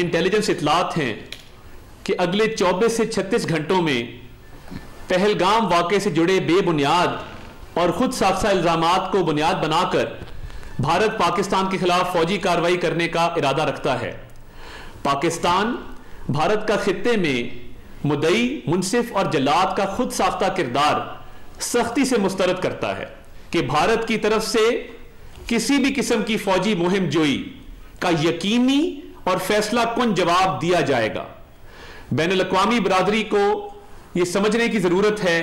Intelligence इतलात हैं कि अगले 24 से 36 घंटों में पहलगाम वाक़े से जुड़े बेबुनियाद और खुद साख्ता इल्ज़ामात को बुनियाद बनाकर भारत पाकिस्तान के खिलाफ फौजी कार्रवाई करने का इरादा रखता है। पाकिस्तान भारत का खित्ते में मुद्दई, मुनसिफ और जल्लाद का खुद साख्ता किरदार सख्ती से मुस्तरद करता है कि भारत की तरफ से किसी भी किस्म की फौजी मुहिम जोई का यकीनी और फैसला कुन जवाब दिया जाएगा। बैनुल-अक़वामी बरादरी को यह समझने की जरूरत है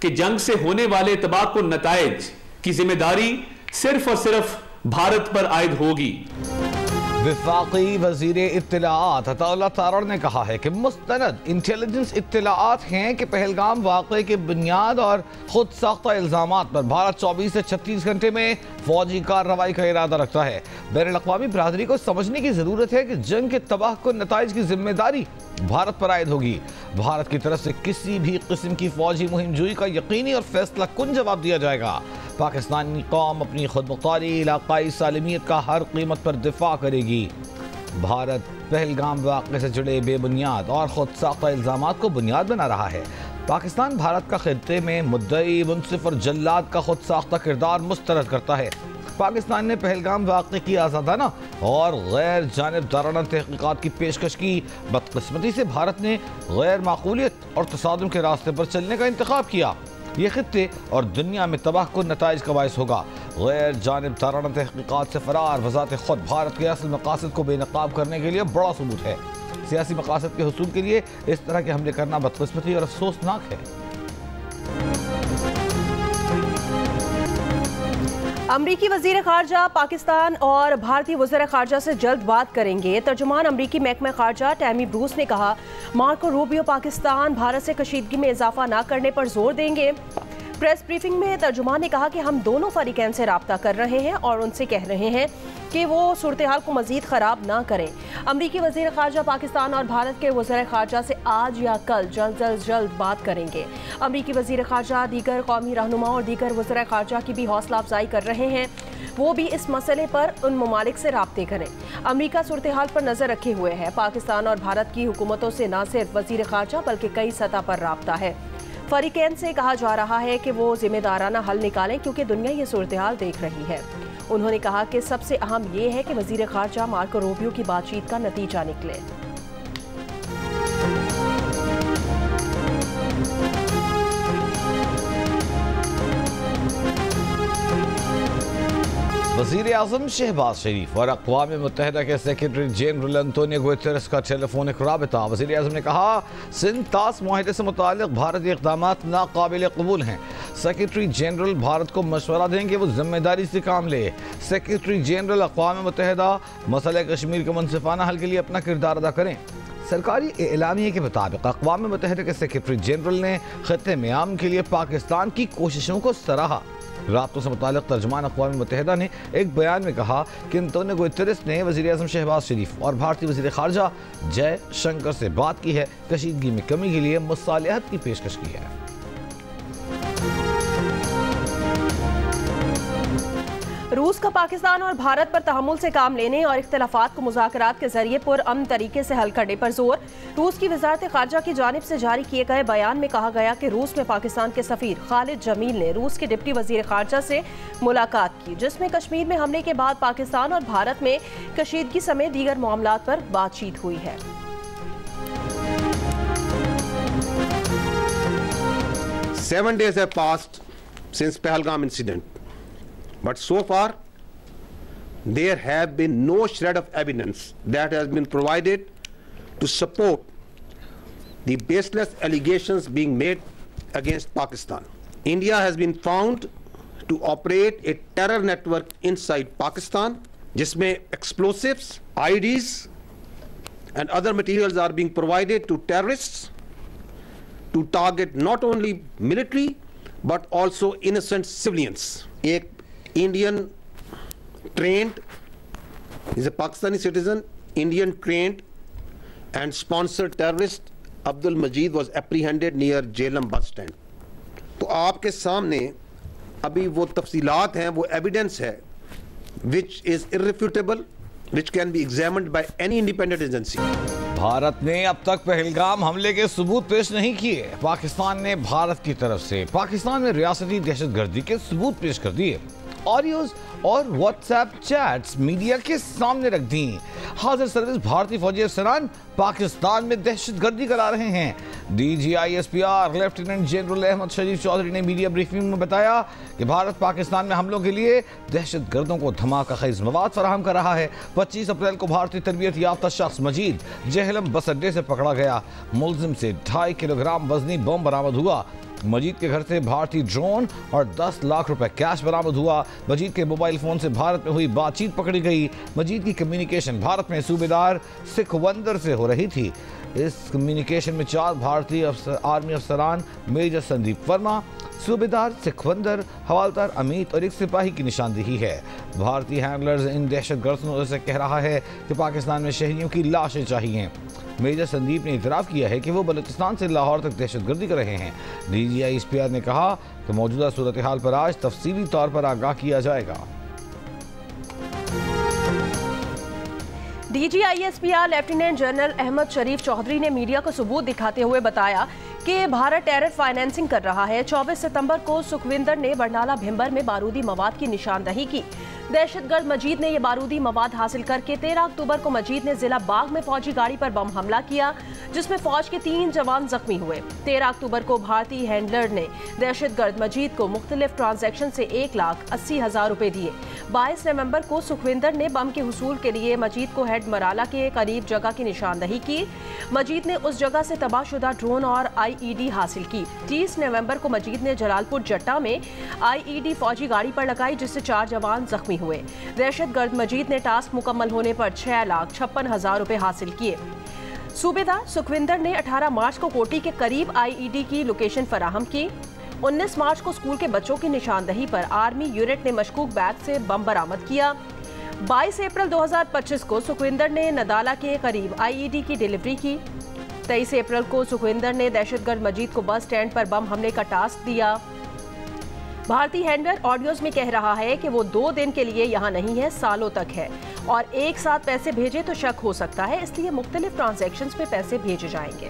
कि जंग से होने वाले तबाहकुन नताइज की जिम्मेदारी सिर्फ और सिर्फ भारत पर आयद होगी। वफाकी वजीर इत्तलाआत अताउल्लाह तारड़ ने कहा है कि मुस्तनद इंटेलिजेंस इत्तलाआत हैं कि पहलगाम वाक़े के बुनियाद और खुद साख्ता इल्ज़ामात पर भारत 24 से 36 घंटे में फौजी कार्रवाई का इरादा रखता है। बैनुल-अक़वामी बरादरी को समझने की ज़रूरत है कि जंग के तबाहकुन नताइज की जिम्मेदारी भारत पर आयद होगी। भारत की तरफ से किसी भी किस्म की फौजी मुहिम जुई का यकीनी और फैसला कुन जवाब दिया जाएगा। पाकिस्तानी कौम अपनी खुद मुख्तारी इलाकाई सालमियत का हर कीमत पर दिफा करेगी। भारत पहलगाम वाक़े से जुड़े बेबुनियाद और खुद साख्ता इल्ज़ामात को बुनियाद बना रहा है। पाकिस्तान भारत का खित्ते में मुद्दई, मुनसिफ और जल्लाद का खुद साख्ता किरदार मुस्तरद करता है। पाकिस्तान ने पहलगाम वाक़े की आज़ादाना और गैर जानिबदाराना तहक़ीक़ात की पेशकश की। बदकिस्मती से भारत ने गैर माकूलियत और तसादुम के रास्ते पर चलने का इंतखाब किया। ये खित्ते और दुनिया में तबाहकुन नताइज का बाइस होगा। गैर जानिबदाराना तहक़ीक़ात से फरार वज़ात खुद भारत के असल मकासद को बेनकाब करने के लिए बड़ा सबूत है। सियासी मकासद के हुसूल के लिए इस तरह के हमले करना बदकिस्मती और अफसोसनाक है। अमरीकी वज़ीर ख़ारजा पाकिस्तान और भारतीय वज़ीर ख़ारजा से जल्द बात करेंगे। तर्जुमान अमरीकी महकमा ख़ारजा टैमी ब्रूस ने कहा, मार्को रूबियो पाकिस्तान भारत से कशीदगी में इजाफा न करने पर जोर देंगे। प्रेस ब्रीफिंग में तर्जुमान ने कहा कि हम दोनों फरीकैन से राब्ता कर रहे हैं और उनसे कह रहे हैं कि वो सूरत हाल को मजीद ख़राब ना करें। अमरीकी वज़ीर ख़ारजा पाकिस्तान और भारत के वज़ीर ख़ारजा से आज या कल जल्द बात करेंगे। अमरीकी वज़ीर ख़ारजा दीगर कौमी रहनुमा और दीगर वज़ीर ख़ारजा की भी हौसला अफजाई कर रहे हैं, वो भी इस मसले पर उन ममालिक से राब्ते करें। अमरीका सूरत हाल पर नज़र रखे हुए है। पाकिस्तान और भारत की हुकूमतों से न सिर्फ वज़ीर ख़ारजा बल्कि कई सतह पर राब्ता है। फरीकैन से कहा जा रहा है कि वो जिम्मेदाराना हल निकालें क्योंकि दुनिया ये सूरत हाल देख रही है। उन्होंने कहा कि सबसे अहम ये है कि वज़ीर ख़ारजा मार्को रूबियो की बातचीत का नतीजा निकले। वज़ीर आज़म शहबाज शरीफ और अक़वाम मुत्तहिदा के सेक्रेटरी जनरल अंतोनियो गुतेरेस का टेलीफोनिक राबिता। वज़ीर आज़म ने कहा, सिंध तास मुआहदे से मुताल्लिक़ भारतीय इक़दामात नाक़ाबिल कबूल हैं। सेक्रेटरी जनरल भारत को मशवरा दें कि वो जिम्मेदारी से काम ले। सेक्रेटरी जनरल अक़वाम मुत्तहिदा मसले कश्मीर के मुनसिफ़ाना हल के लिए अपना किरदार अदा करें। सरकारी एलामिया के मुताबिक अक़वाम मुत्तहिदा के सेक्रेटरी जनरल ने खित्ते में अमन के लिए पाकिस्तान की कोशिशों को सराहा। राब्तों से मुताल्लिक़ तर्जुमान अक़वाम मुत्तहिदा ने एक बयान में कहा कि अंतोनियो गुतेरेस ने वज़ीर आज़म शहबाज शरीफ और भारतीय वज़ीर ख़ारजा जय शंकर से बात की है, कशीदगी में कमी के लिए मुसालिहत की पेशकश की है। रूस का पाकिस्तान और भारत पर तहम्मुल से काम लेने और इख्तिलाफात को मुज़ाकरात के जरिए पुरअमन तरीके से हल करने पर जोर। रूस की वज़ारत ख़ारजा की जानिब से जारी किए गए बयान में कहा गया कि रूस में पाकिस्तान के सफ़ीर खालिद जमील ने रूस के डिप्टी वज़ीर ख़ारजा से मुलाकात की, जिसमें कश्मीर में हमले के बाद पाकिस्तान और भारत में कशीदगी समेत दीगर मामलात पर बातचीत हुई है। 7 days have passed since Pahalgam incident. But so far, there have been no shred of evidence that has been provided to support the baseless allegations being made against Pakistan. India has been found to operate a terror network inside Pakistan, जिसमें explosives, IEDs and other materials are being provided to terrorists to target not only military but also innocent civilians. एक Indian trained, is a Pakistani citizen, Indian trained and sponsored terrorist Abdul Majid was apprehended near Jhelum bus stand. तो आपके सामने अभी वो तफसीलात हैं, वो evidence है which is irrefutable which can be examined by any independent agency. Bharat ने अब तक पहलगाम हमले के सबूत पेश नहीं किए। पाकिस्तान ने भारत की तरफ से पाकिस्तान में रियासती दहशतगर्दी के सबूत पेश कर दिए। ऑडियोज और व्हाट्सएप चैट्स मीडिया के सामने रख दी। हाजिर सर्विस भारतीय फौजी अफसरान पाकिस्तान में दहशतगर्दी करा रहे हैं। DGISPR लेफ्टिनेंट जनरल अहमद शरीफ चौधरी ने मीडिया ब्रीफिंग में बताया कि भारत पाकिस्तान में हमलों के लिए दहशतगर्दों को धमाका खेज मवाद फराहम कर रहा है। 25 अप्रैल को भारतीय तरबियत याफ्ता शख्स मजीद जेहलम बस अड्डे से पकड़ा गया। मुलजिम से 2.5 किलोग्राम वजनी बम बरामद हुआ। मजीद के घर से भारतीय ड्रोन और 10 लाख रुपए कैश बरामद हुआ। मजीद के मोबाइल फोन से भारत में हुई बातचीत पकड़ी गई। मजीद की कम्युनिकेशन भारत में सूबेदार सिखवंदर से हो रही थी। इस कम्युनिकेशन में 4 भारतीय आर्मी अफसरान मेजर संदीप वर्मा, सूबेदार सिखवंदर, हवालदार अमित और एक सिपाही की निशानदेही है। भारतीय हैंडलर्स इन दहशतगर्दों से कह रहा है कि पाकिस्तान में शहरियों की लाशें चाहिए। मेजर संदीप ने इतराफ़ किया है कि वो बलूचिस्तान से लाहौर तक दहशतगर्दी कर रहे हैं। DGISPR ने कहा कि मौजूदा सूरत हाल पर आज तफसीली तौर पर आगाह किया जाएगा। DGISPR लेफ्टिनेंट जनरल अहमद शरीफ चौधरी ने मीडिया को सबूत दिखाते हुए बताया कि भारत टेरर फाइनेंसिंग कर रहा है। 24 सितंबर को सुखविंदर ने बरनाला भिंबर में बारूदी मवाद की निशानदही की। दहशतगर्द मजीद ने यह बारूदी मवाद हासिल करके 13 अक्टूबर को मजीद ने जिला बाग में फौजी गाड़ी पर बम हमला किया, जिसमें फौज के 3 जवान जख्मी हुए। 13 अक्टूबर को भारतीय हैंडलर ने दहशतगर्द मजीद को मुख्तलिफ ट्रांजैक्शन से 1,80,000 रुपए दिए। 22 नवंबर को सुखविंदर ने बम के हुसूल के लिए मजीद को हेड मराला के करीब जगह की निशानदही की। मजीद ने उस जगह से तबाहशुदा ड्रोन और IED हासिल की। 30 नवंबर को मजीद ने जलालपुर जट्टा में IED फौजी गाड़ी पर लगाई, जिससे 4 जवान जख्मी हुए। दहशतगर्द मजीद ने टास्क मुकम्मल होने पर 6,56,000 रुपए हासिल किए। सूबेदार सुखविंदर ने 18 मार्च को कोटी के करीब IED की लोकेशन फराहम की। 19 मार्च को स्कूल के बच्चों की निशानदही पर आर्मी यूनिट ने मशकूक बैग से बम बरामद किया। 22 अप्रैल 2025 को सुखविंदर ने नदाला के करीब IED की डिलीवरी की। 23 अप्रैल को सुखविंदर ने दहशतगर्द मजीद को बस स्टैंड पर बम हमले का टास्क दिया। भारतीय हैंडलर ऑडियोज में कह रहा है कि वो 2 दिन के लिए यहाँ नहीं है, सालों तक है और एक साथ पैसे भेजे तो शक हो सकता है, इसलिए मुख्तलिफ ट्रांजैक्शंस पे पैसे भेजे जाएंगे।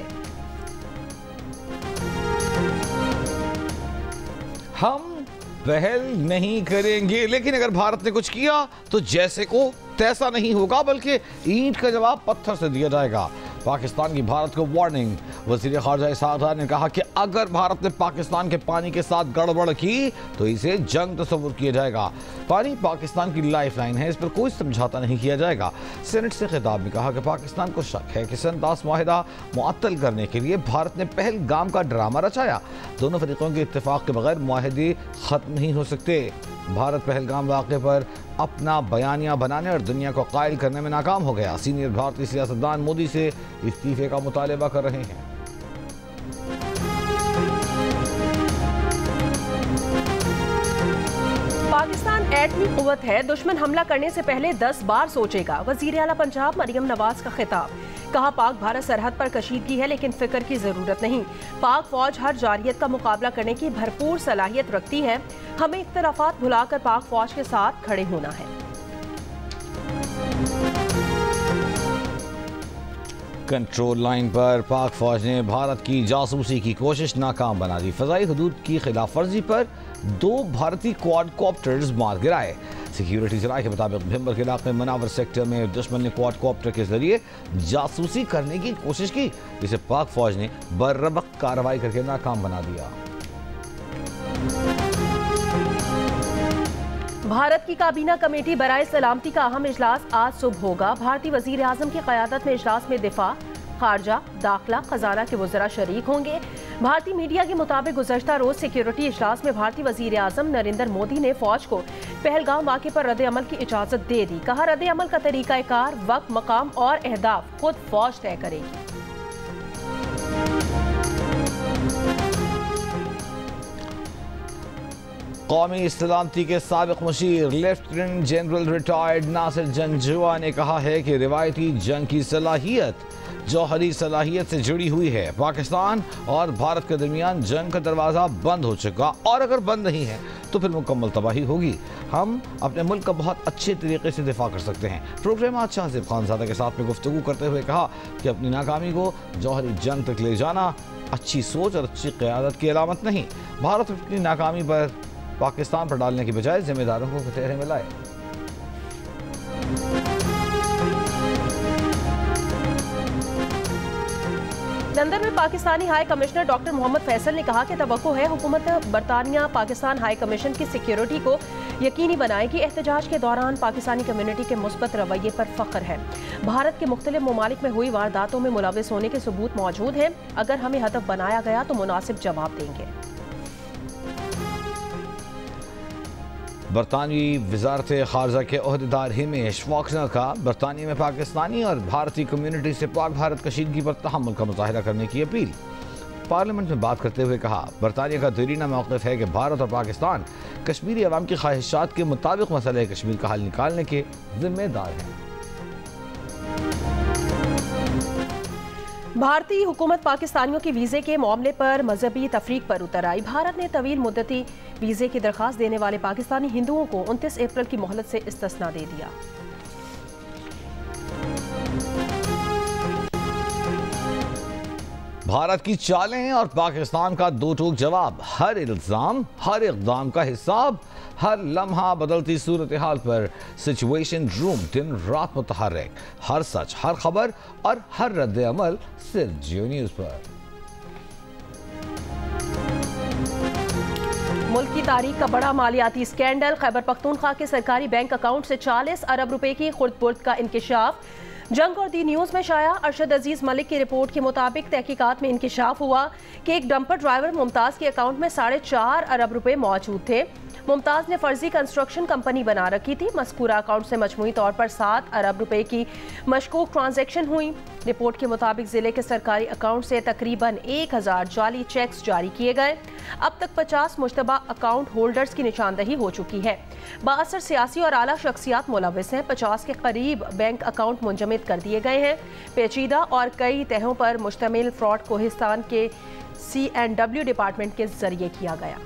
हम पहल नहीं करेंगे, लेकिन अगर भारत ने कुछ किया तो जैसे को तैसा नहीं होगा, बल्कि ईंट का जवाब पत्थर से दिया जाएगा। पाकिस्तान की भारत को वार्निंग। वज़ीर ख़ारजा इसाक़ ने कहा कि अगर भारत ने पाकिस्तान के पानी के साथ गड़बड़ की तो इसे जंग तस्वुर किया जाएगा। पानी पाकिस्तान की लाइफ लाइन है, इस पर कोई समझौता नहीं किया जाएगा। सेनेट से खिताब में कहा कि पाकिस्तान को शक है कि सन 10 माहिदा मुअत्तल करने के लिए भारत ने पहलगाम का ड्रामा रचाया। दोनों फरीकों के इत्तेफाक के बगैर मुआहदे ख़त्म नहीं हो सकते। भारत पहलगाम वाक़े पर अपना बयानिया बनाने और दुनिया को कायल करने में नाकाम हो गया। सीनियर भारतीय सियासतदान मोदी से इस्तीफे का मुतालबा कर रहे हैं। पाकिस्तान एटमी कुव्वत है, दुश्मन हमला करने से पहले 10 बार सोचेगा। वज़ीर आला पंजाब मरियम नवाज का खिताब। कहा पाक भारत सरहद पर कशीदगी है, लेकिन फिक्र की जरूरत नहीं। पाक फौज हर जारियत का मुकाबला करने की भरपूर सलाहियत रखती है। हमें इख्तलाफात भुलाकर पाक फौज के साथ खड़े होना है। कंट्रोल लाइन पर पाक फौज ने भारत की जासूसी की कोशिश नाकाम बना दी। फ़ज़ाई हदूद की खिलाफ वर्जी पर 2 भारतीय क्वाडकॉप्टर्स मार गिराए। सिक्योरिटी जराये के मुताबिक भिंबर के इलाके में मनावर सेक्टर में दुश्मन ने क्वाडकॉप्टर के जरिए जासूसी करने की कोशिश की, जिसे पाक फौज ने बर्रबक कार्रवाई करके नाकाम बना दिया। भारत की काबीना कमेटी बराए सलामती का अहम इजलास आज सुबह होगा। भारतीय वजीर आजम की क़यादत में इजलास में दिफा, खारजा, दाखिला, खजाना के वज़रा शरीक होंगे। भारतीय मीडिया के मुताबिक गुज़श्ता रोज सिक्योरिटी इजलास में भारतीय वज़ीर आज़म नरेंद्र मोदी ने फौज को पहलगाम वाक़े पर रद्द अमल की इजाज़त दे दी। कहा रद्द अमल का तरीक़ाकार, वक्त, मकाम और अहदाफ खुद फौज तय करेगी। कौमी सलामती के साबिक मुशीर lieutenant general retired Nasir Janjua ने कहा है कि रिवायती जंग की सलाहियत जौहरी सलाहियत से जुड़ी हुई है। पाकिस्तान और भारत के दरमियान जंग का दरवाज़ा बंद हो चुका, और अगर बंद नहीं है तो फिर मुकम्मल तबाही होगी। हम अपने मुल्क का बहुत अच्छे तरीके से दिफा कर सकते हैं। प्रोग्राम आज शाहज़ेब खानज़ादा के साथ में गुफ्तगू करते हुए कहा कि अपनी नाकामी को जौहरी जंग तक ले जाना अच्छी सोच और अच्छी क़यादत की अलामत नहीं। भारत अपनी नाकामी पर पाकिस्तान पर डालने की बजाय जिम्मेदारों को कटहरे में लाए। लंदन में Pakistani high commissioner doctor Mohammad Faisal ने कहा कि तवक्को है हुकूमत बरतानिया पाकिस्तान हाई कमीशन की सिक्योरिटी को यकीनी बनाएगी। एहतजाज के दौरान पाकिस्तानी कम्युनिटी के मुस्बत रवैये पर फख्र है। भारत के मुख्तलिफ ममालिक में हुई वारदातों में मुलविस होने के सबूत मौजूद हैं। अगर हमें हदफ बनाया गया तो मुनासिब जवाब देंगे। बरतानवी वजारत खारजा के ओहदेदार हिमेश फॉक्सनर का बरतानिया में पाकिस्तानी और भारतीय कम्युनिटी से पाक भारत कशीदगी पर तहम्मुल का मुजाहिरा करने की अपील। पार्लियामेंट में बात करते हुए कहा, बरतानिया का देरीना मौक़िफ़ है कि भारत और पाकिस्तान कश्मीरी अवाम की ख्वाहिशात के मुताबिक मसले कश्मीर का हल निकालने के जिम्मेदार हैं। भारतीय हुकूमत पाकिस्तानियों के वीज़े के मामले पर मजहबी तफरीक पर उतर आई। भारत ने तवील मुद्दती वीज़े की दरख्वास्त देने वाले पाकिस्तानी हिंदुओं को 29 अप्रैल की मोहलत से इस्तिस्ना दे दिया। भारत की चालें और पाकिस्तान का दो टूक जवाब। हर इल्ज़ाम, हर इक़दाम का हिसाब। हर लम्हा बदलती सूरत हाल पर सिचुएशन रूम दिन रात मुतहर्रिक। हर सच, हर खबर और हर रद्द अमल सिर्फ जियो न्यूज़ पर। मुल्क की तारीख का बड़ा मालियाती स्कैंडल। खैबर पख्तूनख्वा के सरकारी बैंक अकाउंट से 40 अरब रुपए की खुर्द-बुर्द का इंकिशाफ। जंग और दी न्यूज़ में शाया। अरशद अजीज मलिक की रिपोर्ट के मुताबिक तहकीकात में इंकिशाफ हुआ कि एक डंपर ड्राइवर मुमताज़ के अकाउंट में 4.5 अरब रुपए मौजूद थे। मुमताज़ ने फर्जी कंस्ट्रक्शन कंपनी बना रखी थी। मज़कूरा अकाउंट से मजमूई तौर पर 7 अरब रुपए की मशकूक ट्रांजैक्शन हुई। रिपोर्ट के मुताबिक जिले के सरकारी अकाउंट से तकरीबन 1000 जाली चेक्स जारी किए गए। अब तक 50 मुश्तबा अकाउंट होल्डर्स की निशानदही हो चुकी है। 62 सियासी और आला शख्सियात मुलविस हैं। 50 के करीब बैंक अकाउंट मुंजमद कर दिए गए हैं। पेचीदा और कई तहों पर मुश्तमिल फ्रॉड कोहिस्तान के C&W डिपार्टमेंट के जरिए किया गया।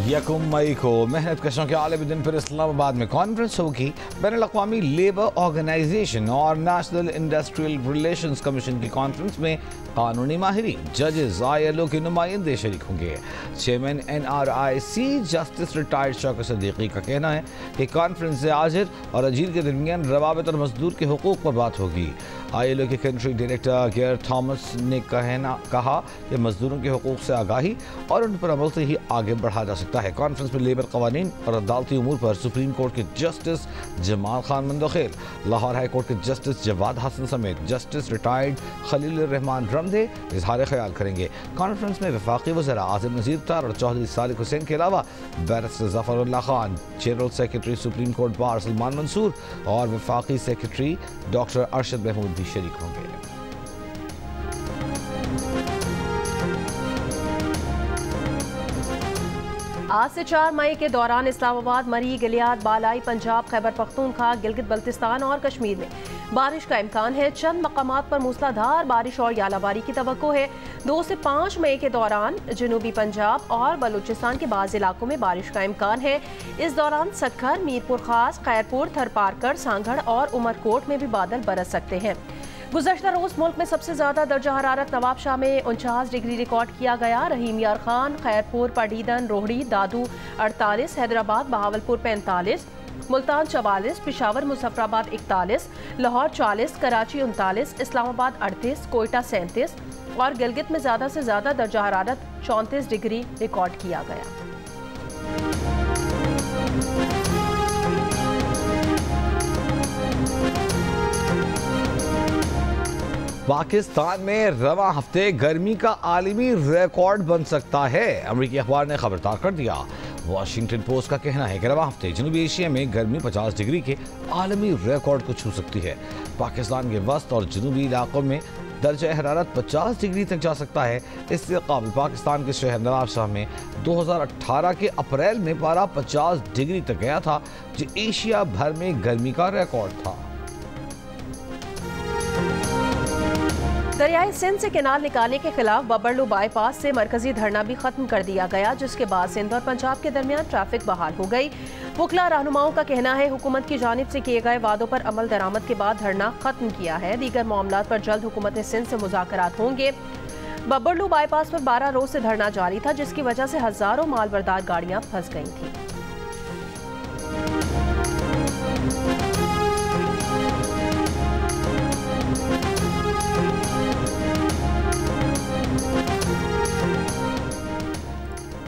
1 मई को मेहनत कशों के आलमी दिन पर इस्लामाबाद में कॉन्फ्रेंस होगी। बैनुल अक़वामी लेबर ऑर्गेनाइजेशन और नेशनल इंडस्ट्रियल रिलेशंस कमीशन की कॉन्फ्रेंस में कानूनी माहिरीन, जजेस, ILO के नुमाइंदे शरीक होंगे। Chairman NRIC justice retired Shaukat Siddiqui का कहना है कि कॉन्फ्रेंस से आजिर और अजीर के दरमियान रवाबित और मजदूर के हुकूक पर बात होगी। ILO के कंट्री डायरेक्टर गेयर थॉमस ने कहा कि मजदूरों के हुकूक से आगाही और उन पर अमल से ही आगे बढ़ा जा सकता है। कॉन्फ्रेंस में लेबर कवानीन और अदालती उमूर पर सुप्रीम कोर्ट के justice Jamal Khan Mandokhel, Lahore high court के जस्टिस जवाद हसन समेत जस्टिस रिटायर्ड खलील रहमान रमदे इजहार ख्याल करेंगे। कॉन्फ्रेंस में वफाकी वज़रा आज़म नज़ीर तार और चौधरी सालिक हुसैन के अलावा barrister Zafarullah Khan, general secretary supreme court bar Salman Mansoor और वफाकी सेक्रेटरी डॉक्टर अरशद महमूद भी शरीक होंगे। आज से 4 मई के दौरान इस्लामाबाद, मरी, गिलियाद, बालाई पंजाब, खैबर पख्तूनख्वा, गिलगित बल्तिस्तान और कश्मीर में बारिश का इम्कान है। चंद मकामात पर मूसलाधार बारिश और यालाबारी की तवक्को है। 2 से 5 मई के दौरान जनूबी पंजाब और बलूचिस्तान के बाज़ इलाकों में बारिश का इम्कान है। इस दौरान सक्खर, मीरपुर खास, खैरपुर, थरपारकर, सांगड़ और उमरकोट में भी बादल बरस सकते हैं। गुज़श्ता रोज़ मुल्क में सबसे ज़्यादा दर्जा हरारत नवाबशाह में 49 डिग्री रिकॉर्ड किया गया। रहीम यार खान, खैरपुर, पडीदन, रोहड़ी, दादू 48, हैदराबाद, बहावलपुर 45, मुल्तान 44, पिशावर मुजफ्फराबाद 41, लाहौर 40, कराची 39, इस्लामाबाद 38, कोयटा 37 और गिलगित में ज़्यादा से ज़्यादा दर्जा हरारत 34 डिग्री रिकॉर्ड किया गया। पाकिस्तान में रवा हफ्ते गर्मी का आलमी रिकॉर्ड बन सकता है। अमरीकी अखबार ने खबरदार कर दिया। वाशिंगटन पोस्ट का कहना है कि रवा हफ्ते जनूबी एशिया में गर्मी 50 डिग्री के आलमी रिकॉर्ड को छू सकती है। पाकिस्तान के वस्त और जनूबी इलाकों में दर्जा हरारत 50 डिग्री तक जा सकता है। इससे काबिल पाकिस्तान के शहर नवाबशाह में 2018 के अप्रैल में पारा 50 डिग्री तक गया था, जो एशिया भर में गर्मी का रिकॉर्ड था। दरियाई सिंध से केनाल निकालने के खिलाफ बबरलू बाईपास से मरकजी धरना भी खत्म कर दिया गया, जिसके बाद सिंध और पंजाब के दरमियान ट्रैफिक बहाल हो गई। वकला रहनुमाओं का कहना है हुकूमत की जानिब से किए गए वादों पर अमल दरामद के बाद धरना खत्म किया है। दीगर मामलात पर जल्द हुकूमत सिंध से मुज़ाकरात होंगे। बबरलू बाईपास पर 12 रोज से धरना जारी था, जिसकी वजह से हजारों मालबरदार गाड़ियां फंस गई थी।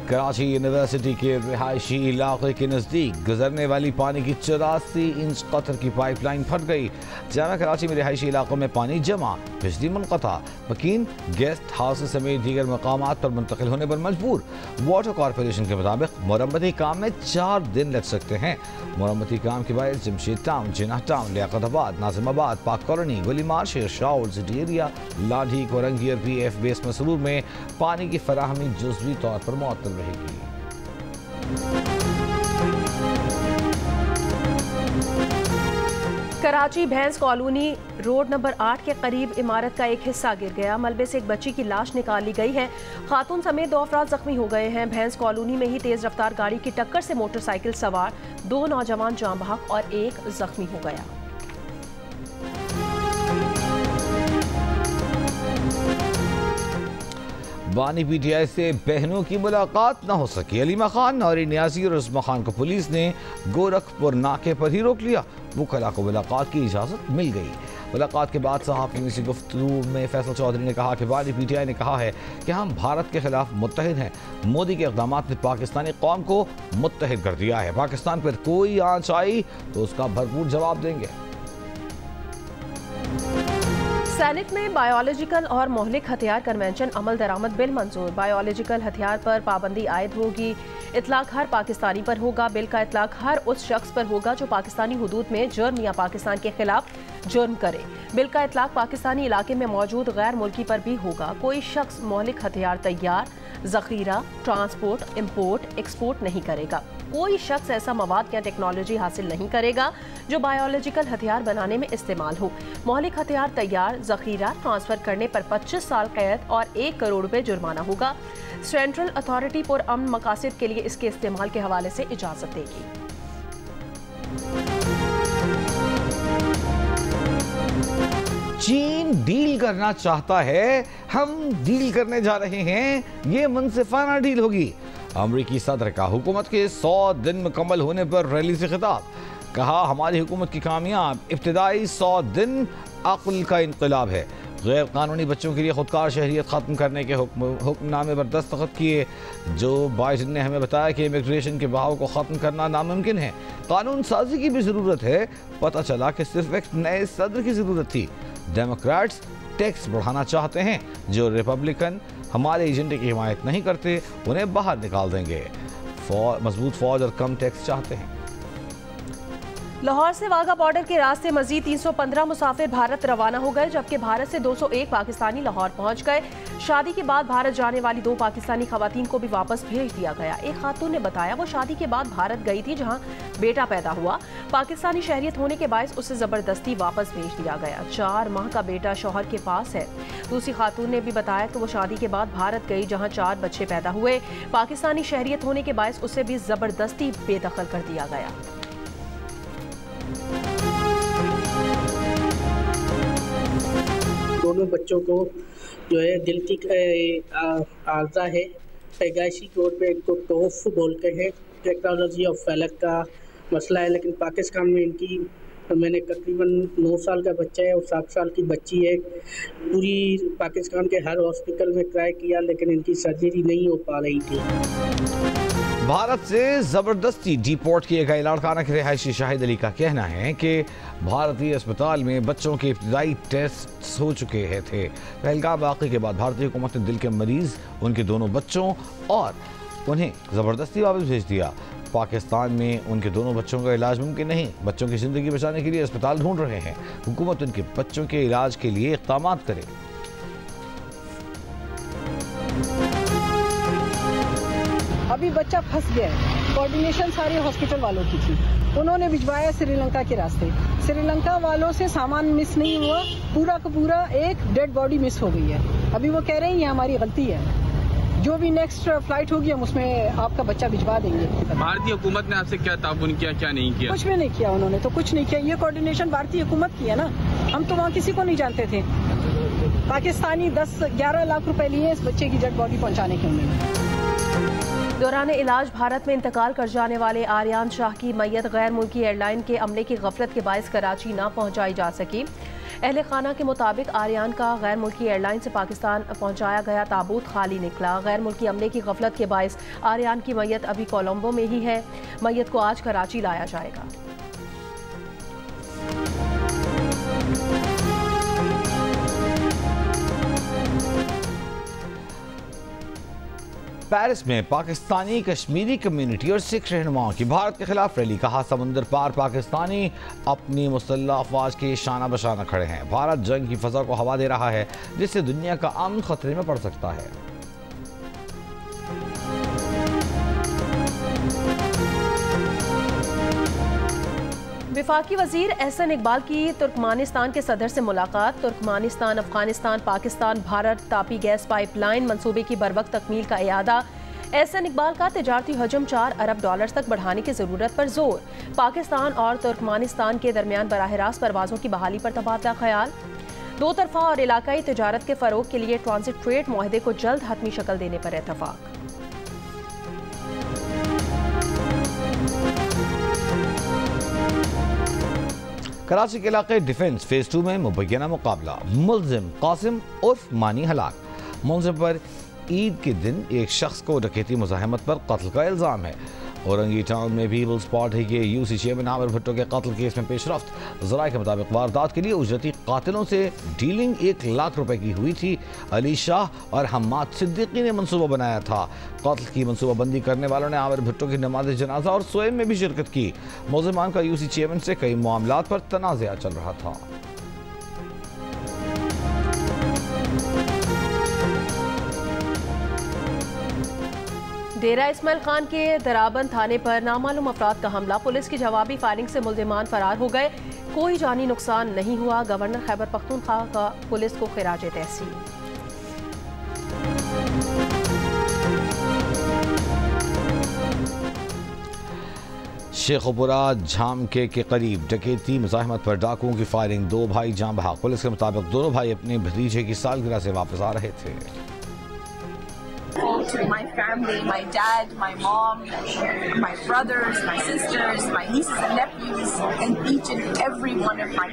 कराची यूनिवर्सिटी के रिहायशी इलाके के नज़दीक गुजरने वाली पानी की 84 इंच कतर की पाइपलाइन फट गई। जामा कराची में रिहायशी इलाकों में पानी जमा, बिजली मुनक़ता, मकीन गेस्ट हाउस समेत दीगर मकामात पर मुंतकिल होने पर मजबूर। वाटर कॉरपोरेशन के मुताबिक मरम्मती काम में 4 दिन लग सकते हैं। मरम्मती काम के बायस जमशेद टाउन, जिन्ना टाउन, लियाकताबाद, नाजिमाबाद, पाक colony, गुलीमार, Sher Shah, old city area, लाठी, कोरंगी और PF बेस मसरूर में पानी की फराहमी जुज़वी तौर पर मुअत्तल रहेगी। कराची भैंस कॉलोनी रोड नंबर 8 के करीब इमारत का एक हिस्सा गिर गया। मलबे से एक बच्ची की लाश निकाली गई है। खातून समेत 2 अफराद जख्मी हो गए हैं। भैंस कॉलोनी में ही तेज रफ्तार गाड़ी की टक्कर से मोटरसाइकिल सवार 2 नौजवान जाँ बहक और 1 जख्मी हो गया। बानी PTI से बहनों की मुलाकात न हो सकी। अलीमा खान, नौरी नियाजी और उस्मा खान को पुलिस ने गोरखपुर नाके पर ही रोक लिया। वकला को मुलाकात की इजाज़त मिल गई। मुलाकात के बाद सहाफ़ियों से गुफ्तगू में फैसल चौधरी ने कहा कि बानी PTI ने कहा है कि हम भारत के खिलाफ मुत्तहिद हैं। मोदी के इक़दाम ने पाकिस्तानी कौम को मुत्तहिद कर दिया है। पाकिस्तान पर कोई आंच आई तो उसका भरपूर जवाब देंगे। सेनेट में बायोलॉजिकल और मोहलिक हथियार कन्वेंशन अमल दरामद बिल मंजूर। बायोलॉजिकल हथियार पर पाबंदी आयद होगी। इतलाक हर पाकिस्तानी पर होगा। बिल का इतलाक हर उस शख्स पर होगा जो पाकिस्तानी हुदूद में जुर्म या पाकिस्तान के खिलाफ जुर्म करे। बिल का इतलाक पाकिस्तानी इलाके में मौजूद गैर मुल्की पर भी होगा। कोई शख्स मोहलिक हथियार तैयार, जखीरा, ट्रांसपोर्ट, इम्पोर्ट, एक्सपोर्ट नहीं करेगा। कोई शख्स ऐसा मवाद या टेक्नोलॉजी हासिल नहीं करेगा जो बायोलॉजिकल हथियार बनाने में इस्तेमाल हो। मोहलिक हथियार तैयार, जखीरा, ट्रांसफर करने पर 25 साल कैद और 1 करोड़ रुपए जुर्माना होगा। सेंट्रल अथॉरिटी पुरअमन मकासद के लिए इसके इस्तेमाल के हवाले से इजाजत देगी। चीन डील करना चाहता है, हम डील करने जा रहे हैं। ये मुनसिफाना डील होगी। अमरीकी सदर का हुकूमत के 100 दिन मुकम्मल होने पर रैली से खिताब। कहा हमारी हुकूमत की कामयाब इब्तिदाई 100 दिन अक्ल का इनकलाब है। गैर कानूनी बच्चों के लिए खुदकार शहरियत ख़त्म करने के हुक्मनामे पर दस्तखत किए। जो बाइडेन ने हमें बताया कि इमिग्रेशन के बहाव को ख़त्म करना नामुमकिन है। कानून साजी की भी ज़रूरत है। पता चला कि सिर्फ एक नए सदर की ज़रूरत थी। डेमोक्रेट्स टैक्स बढ़ाना चाहते हैं। जो रिपब्लिकन हमारे एजेंडे की हिमायत नहीं करते उन्हें बाहर निकाल देंगे। मजबूत फौज और कम टैक्स चाहते हैं। लाहौर से वाघा बॉर्डर के रास्ते मजीद 315 मुसाफिर भारत रवाना हो गए, जबकि भारत से 201 पाकिस्तानी लाहौर पहुंच गए। शादी के बाद भारत जाने वाली 2 पाकिस्तानी खवातीन को भी वापस भेज दिया गया। एक खातून ने बताया वो शादी के बाद भारत गई थी, जहां बेटा पैदा हुआ। पाकिस्तानी शहरियत होने के बायस उसे जबरदस्ती वापस भेज दिया गया। 4 माह का बेटा शौहर के पास है। दूसरी खातून ने भी बताया कि वो शादी के बाद भारत गई, जहाँ 4 बच्चे पैदा हुए। पाकिस्तानी शहरियत होने के बायस उसे भी जबरदस्ती बेदखल कर दिया गया। दोनों बच्चों को जो है दिल की आर्जा है। पैदाइशी तौर पे इनको तोहफ़ बोलते हैं। टेक्नोलॉजी और फलक का मसला है, लेकिन पाकिस्तान में इनकी मैंने तकरीबन 9 साल का बच्चा है और 7 साल की बच्ची है। पूरी पाकिस्तान के हर हॉस्पिटल में ट्राई किया, लेकिन इनकी सर्जरी नहीं हो पा रही थी। भारत से जबरदस्ती डिपोर्ट किए गए लाड़काना के रिहायशी शाहिद अली का कहना है कि भारतीय अस्पताल में बच्चों के इब्तिदाई टेस्ट हो चुके थे। पहलगाम वाक़े के बाद भारतीय हुकूमत ने दिल के मरीज, उनके दोनों बच्चों और उन्हें ज़बरदस्ती वापस भेज दिया। पाकिस्तान में उनके दोनों बच्चों का इलाज मुमकिन नहीं। बच्चों की ज़िंदगी बचाने के लिए अस्पताल ढूंढ रहे हैं। हुकूमत उनके बच्चों के इलाज के लिए इक़दाम करे। बच्चा फंस गया है। कोऑर्डिनेशन सारी हॉस्पिटल वालों की थी, उन्होंने भिजवाया श्रीलंका के रास्ते। श्रीलंका वालों से सामान मिस नहीं हुआ, पूरा का पूरा एक डेड बॉडी मिस हो गई है। अभी वो कह रहे हैं ये हमारी गलती है, जो भी नेक्स्ट फ्लाइट होगी हम उसमें आपका बच्चा भिजवा देंगे। भारतीय हुकूमत ने आपसे क्या ताउन किया, क्या नहीं किया? कुछ भी नहीं किया, उन्होंने तो कुछ नहीं किया। ये कोऑर्डिनेशन भारतीय हुकूमत की है ना, हम तो वहाँ किसी को नहीं जानते थे। पाकिस्तानी 10-11 लाख रुपए लिए इस बच्चे की डेड बॉडी पहुँचाने के लिए। दौरान इलाज भारत में इंतकाल कर जाने वाले आर्यान शाह की मैयत गैर मुल्की एयरलाइन के अमले की गफलत के बायस कराची न पहुंचाई जा सकी। अहले खाना के मुताबिक आर्यान का गैर मुल्की एयरलाइन से पाकिस्तान पहुंचाया गया ताबूत खाली निकला। गैर मुल्की अमले की गफलत के बायस आर्यान की मैयत अभी कोलंबो में ही है। मैयत को आज कराची लाया जाएगा। पेरिस में पाकिस्तानी कश्मीरी कम्युनिटी और सिख रहनुमाओं की भारत के खिलाफ रैली। कहा, समुद्र पार पाकिस्तानी अपनी मुसल्लह अफवाज के शाना बशाना खड़े हैं। भारत जंग की फजा को हवा दे रहा है, जिससे दुनिया का अमन खतरे में पड़ सकता है। वफाकी वजीर एहसन इकबाल की तुर्कमानिस्तान के सदर से मुलाकात। तुर्कमानिस्तान, अफगानिस्तान, पाकिस्तान भारत तापी गैस पाइपलाइन मंसूबे की बरवक्त तकमील का इयादा। एहसन इकबाल का तिजारती हजम $4 अरब तक बढ़ाने की ज़रूरत पर जोर। पाकिस्तान और तुर्कमानिस्तान के दरमियान बराह रास्त परवाज़ों की बहाली पर तबादला ख्याल। दो तरफा और इलाकाई तिजारत के फ़रोग के लिए ट्रांजिट ट्रेड मुआहदे को जल्द हतमी शक्ल देने पर इत्तफाक। कराची के इलाके डिफेंस फेज 2 में मुबैना मुकाबला। मुलजिम कासिम उर्फ मानी हलाक। मुलजिम पर ईद के दिन एक शख्स को डकैती मुज़ाहमत पर कत्ल का इल्ज़ाम है। औरंगी टाउन में भी स्पॉट है कि यूसी चेयरमैन आमिर भुट्टो के कत्ल केस में पेशरफ्त। ज़राए के मुताबिक वारदात के लिए उजरती कातिलों से डीलिंग 1 लाख रुपए की हुई थी। अली शाह और हम्माद सिद्दीकी ने मनसूबा बनाया था। कत्ल की मनसूबाबंदी करने वालों ने आमिर भुट्टो की नमाज जनाजा और सोएम में भी शिरकत की। मुलजिमान का यूसी चेयरमैन से कई मामलात पर तनाज़ा चल रहा था। डेरा इस्माइल खान के दराबंद थाने पर नामालूम अफराद का हमला। पुलिस की जवाबी फायरिंग से मुल्जिमान फरार हो गए। कोई जानी नुकसान नहीं हुआ। गवर्नर खैबर पख्तूनख्वा का पुलिस को खिराज तहसीन। शेखपुरा झामके के करीब डकैती मुज़ाहमत पर डाकुओं की फायरिंग। 2 भाई जान बहक। पुलिस के मुताबिक दोनों भाई अपने भतीजे की सालगिरह से वापस आ रहे थे। To my family, my dad, my mom, my brothers, my sisters, my nieces and nephews, and each and every one of my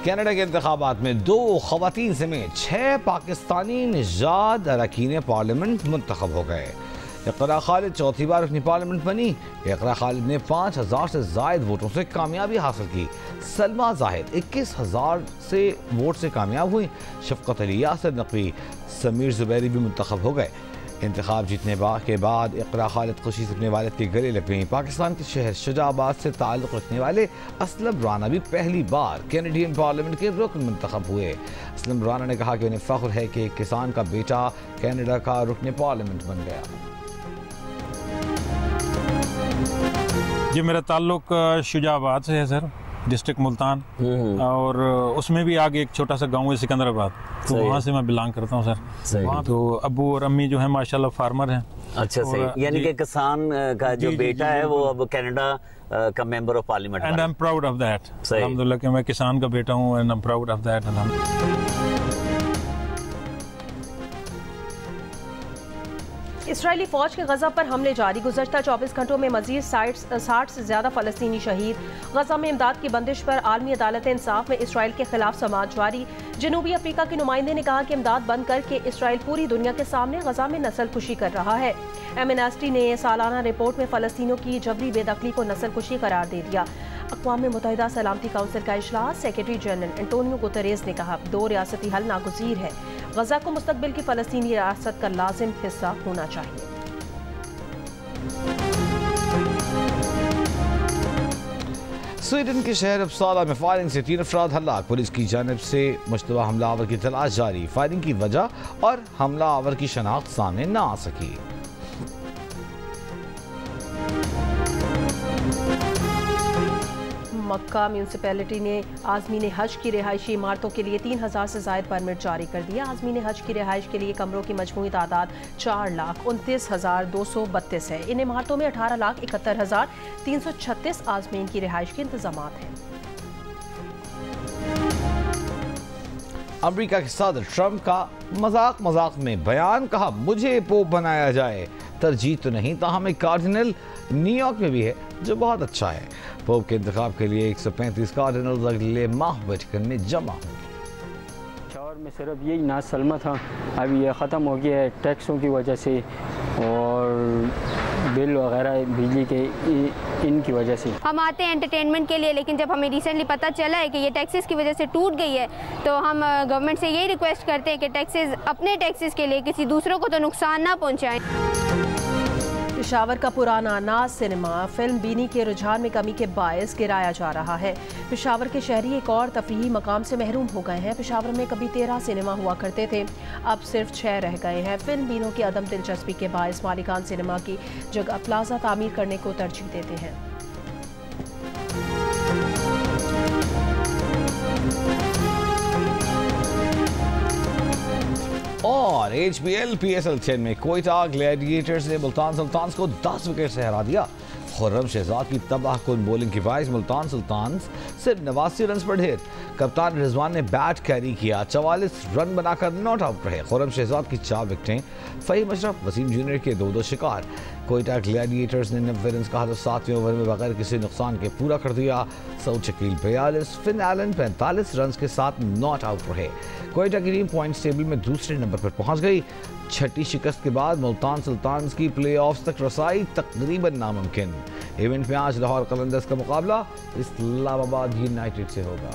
Canada के इंतखाबात में 2 खवातीन समेत 6 पाकिस्तानी निजाद अरकान पार्लियामेंट मुंतखब हो गए। इकरा खालिद चौथी बार अपनी पार्लियामेंट बनी। इकरा खालिद ने 5000 से जायद वोटों से कामयाबी हासिल की। सलमा जाहिद 21000 से वोट से कामयाब हुई। शफकत अली, यासिर नकवी, समीर जुबैरी भी मुंतखब हो गए। इंतखाब जीतने के बाद इकरा खालिद खुशी से अपने वालिद के गले लग गईं। पाकिस्तान के शहर शुजाबाद से ताल्लुक़ रखने वाले असलम राना भी पहली बार कैनेडियन पार्लियामेंट के रुकन मुंतखब हुए। असलम राना ने कहा कि उन्हें फ़ख्र है कि एक किसान का बेटा कैनेडा का रुकन पार्लियामेंट बन गया। जी, मेरा ताल्लुक शुजाबाद से है सर, डिस्ट्रिक्ट मुल्तान, और उसमें भी आगे एक छोटा सा गांव है सिकंदराबाद, तो वहाँ से मैं बिलोंग करता हूँ सर। वहाँ तो अब्बू और अम्मी जो है माशाल्लाह फार्मर हैं। अच्छा, सही। यानी कि किसान का जो बेटा है वो अब कनाडा का member of parliament. And I am proud of that. अल्हम्दुलिल्लाह कि मैं किसान का बेटा हूँ and I am proud of that. Israeli फौज के गजा पर हमले जारी। गुज़श्ता 24 घंटों में मजीद 60 से ज्यादा फलस्तीनी शहीद। गजा में इमदाद की बंदिश पर आलमी अदालत इंसाफ में इसराइल के खिलाफ समाअत जारी। जनूबी अफ्रीका के नुमाइंदे ने कहा कि इमदाद बंद करके इसराइल पूरी दुनिया के सामने गजा में नस्लकुशी कर रहा है। एमनेस्टी ने सालाना रिपोर्ट में फलस्तीनियों की जबरी बेदखली को नस्लकुशी करार दे दिया। अक़वाम मुत्तहिदा सलामती काउंसिल का इजलास। सेक्रेटरी जनरल एंटोनियो गुतेरेस ने कहा 2 रियासती हल नागुज़ीर है। गजा को मुस्तकबिल की फलस्तीनी रियासत का लाजिम हिस्सा होना चाहिए। स्वीडन के शहर अपसाला में फायरिंग से 3 अफराद हलाक। पुलिस की जानिब से मुश्तबा हमलावर की तलाश जारी। फायरिंग की वजह और हमलावर की शनाख्त सामने न आ सकी। मक्का म्यूनसिपैलिटी ने आज़मीन हज की रिहायशी इमारतों के लिए 3000 से ज़ायद परमिट जारी कर दिया। आज़मीन हज की रिहाइश के लिए कमरों की मजमूई तादाद 4,29,232 है। इन इमारतों में 18,71,336 आज़मीन की रिहाइश के इंतजामात हैं। अमेरिका के सदर ट्रंप का मजाक में बयान, कहा मुझे पोप बनाया जाए, तरजीह तो नहीं, ताहम एक कार्डिनल न्यूयॉर्क में भी है जो बहुत अच्छा है। पोप के इंतखाब के लिए 135 कार्डिनल्स अगले माह वेटिकन में जमा होंगे। शहर में सिर्फ यही नाज सलमा था, अभी ये ख़त्म हो गया है टैक्सों की वजह से और बिल वगैरह बिजली के इनकी वजह से। हम आते हैं एंटरटेनमेंट के लिए, लेकिन जब हमें रिसेंटली पता चला है कि ये टैक्सेस की वजह से टूट गई है तो हम गवर्नमेंट से यही रिक्वेस्ट करते हैं कि टैक्सेस अपने टैक्सेस के लिए किसी दूसरों को तो नुकसान ना पहुंचाएं। पेशावर का पुराना नाज सिनेमा फिल्म बीनी के रुझान में कमी के बायस गिराया जा रहा है। पेशावर के शहरी एक और तफरीही मकाम से महरूम हो गए हैं। पेशावर में कभी 13 सिनेमा हुआ करते थे, अब सिर्फ 6 रह गए हैं। फिल्म बीनों की अदम दिलचस्पी के बायस मालिकान सिनेमा की जगह प्लाजा तामीर करने को तरजीह देते हैं। और HBL PSL 10 में कोयटा ग्लैडिएटर्स ने मुल्तान सुल्तान्स को 10 विकेट से हरा दिया। खुर्रम शहजाद की तबाहकुन बॉलिंग की बाइस मुल्तान सुल्तान्स सिर्फ 89 रन पर ढेर। कप्तान रिजवान ने बैट कैरी किया, 44 रन बनाकर नॉट आउट रहे। खुर्रम शहजाद की 4 विकेटें, फहीम अशरफ वसीम जूनियर के 2-2 शिकार। कोयटा ग्लैडिएटर्स ने 90 रन कहा तो 7वें ओवर में बगैर किसी नुकसान के पूरा कर दिया। Saud Shakeel 42, Finn Allen 45 run के साथ नॉट आउट रहे। कोयटा की टीम पॉइंट्स टेबल में दूसरे नंबर पर पहुंच गई। छठी शिकस्त के बाद मुल्तान सुल्तान्स की प्लेऑफ्स तक रसाई तकरीबन नामुमकिन। इवेंट में आज लाहौर कलंदर्स का मुकाबला इस्लामाबाद यूनाइटेड से होगा।